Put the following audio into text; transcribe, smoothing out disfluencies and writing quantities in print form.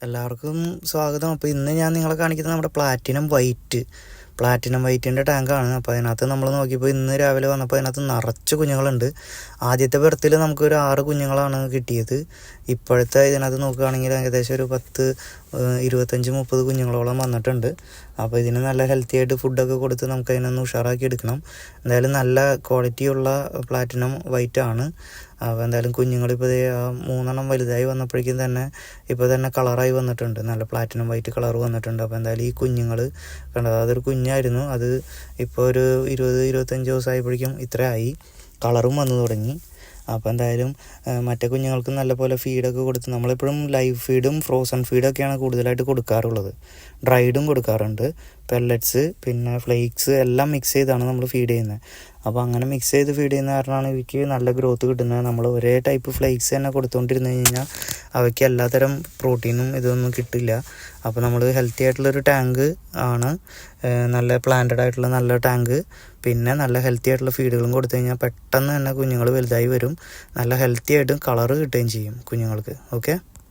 എല്ലാവർക്കും സ്വാഗതം. അപ്പോൾ ഇന്ന് ഞാൻ നിങ്ങളെ കാണിക്കുന്നത് നമ്മുടെ പ്ലാറ്റിനം വൈറ്റിൻ്റെ ടാങ്കാണ്. അപ്പോൾ അതിനകത്ത് നമ്മൾ നോക്കിയപ്പോൾ ഇന്ന് രാവിലെ വന്നപ്പോൾ അതിനകത്ത് നിറച്ച് കുഞ്ഞുങ്ങളുണ്ട്. ആദ്യത്തെ ബർത്തിൽ നമുക്കൊരു 6 കുഞ്ഞുങ്ങളാണ് കിട്ടിയത്. ഇപ്പോഴത്തെ ഇതിനകത്ത് നോക്കുകയാണെങ്കിൽ ഏകദേശം ഒരു 10, 25, 30 കുഞ്ഞുങ്ങളോളം വന്നിട്ടുണ്ട്. അപ്പോൾ ഇതിന് നല്ല ഹെൽത്തി ആയിട്ട് ഫുഡൊക്കെ കൊടുത്ത് നമുക്ക് അതിനൊന്ന് ഉഷാറാക്കി എടുക്കണം. എന്തായാലും നല്ല ക്വാളിറ്റിയുള്ള പ്ലാറ്റിനം വൈറ്റാണ്. അപ്പോൾ എന്തായാലും കുഞ്ഞുങ്ങളിപ്പോൾ 3 വലുതായി വന്നപ്പോഴേക്കും തന്നെ ഇപ്പോൾ തന്നെ കളറായി വന്നിട്ടുണ്ട്. നല്ല പ്ലാറ്റിനം വൈറ്റ് കളർ വന്നിട്ടുണ്ട്. അപ്പോൾ എന്തായാലും ഈ കുഞ്ഞുങ്ങൾ കണ്ടത്, അതൊരു കുഞ്ഞായിരുന്നു. അത് ഇപ്പോൾ ഒരു 20-25 ദിവസമായപ്പോഴേക്കും ഇത്രയായി, കളറും വന്നു തുടങ്ങി. അപ്പോൾ എന്തായാലും മറ്റേ കുഞ്ഞുങ്ങൾക്ക് നല്ലപോലെ ഫീഡൊക്കെ കൊടുത്ത്, നമ്മളെപ്പോഴും ലൈവ് ഫീഡും ഫ്രോസൺ ഫീഡൊക്കെയാണ് കൂടുതലായിട്ട് കൊടുക്കാറുള്ളത്. ഡ്രൈഡും കൊടുക്കാറുണ്ട്. പെല്ലറ്റ്സ് പിന്നെ ഫ്ലേക്സ് എല്ലാം മിക്സ് ചെയ്താണ് നമ്മൾ ഫീഡ് ചെയ്യുന്നത്. അപ്പോൾ അങ്ങനെ മിക്സ് ചെയ്ത് ഫീഡ് ചെയ്യുന്ന കാരണമാണ് ഇവയ്ക്ക് നല്ല ഗ്രോത്ത് കിട്ടുന്നത്. നമ്മൾ ഒരേ ടൈപ്പ് ഫ്ലേക്സ് തന്നെ കൊടുത്തുകൊണ്ടിരുന്നു കഴിഞ്ഞാൽ അവയ്ക്ക് എല്ലാത്തരം പ്രോട്ടീനും ഇതൊന്നും കിട്ടില്ല. അപ്പോൾ നമ്മൾ ഹെൽത്തി ആയിട്ടുള്ളൊരു ടാങ്ക് ആണ്, നല്ല പ്ലാന്റഡ് ആയിട്ടുള്ള നല്ല ടാങ്ക്, പിന്നെ നല്ല ഹെൽത്തി ആയിട്ടുള്ള ഫീഡുകളും കൊടുത്തു കഴിഞ്ഞാൽ പെട്ടെന്ന് തന്നെ കുഞ്ഞുങ്ങൾ വലുതായി വരും. നല്ല ഹെൽത്തി ആയിട്ടും കളറ് കിട്ടുകയും ചെയ്യും കുഞ്ഞുങ്ങൾക്ക്. ഓക്കെ.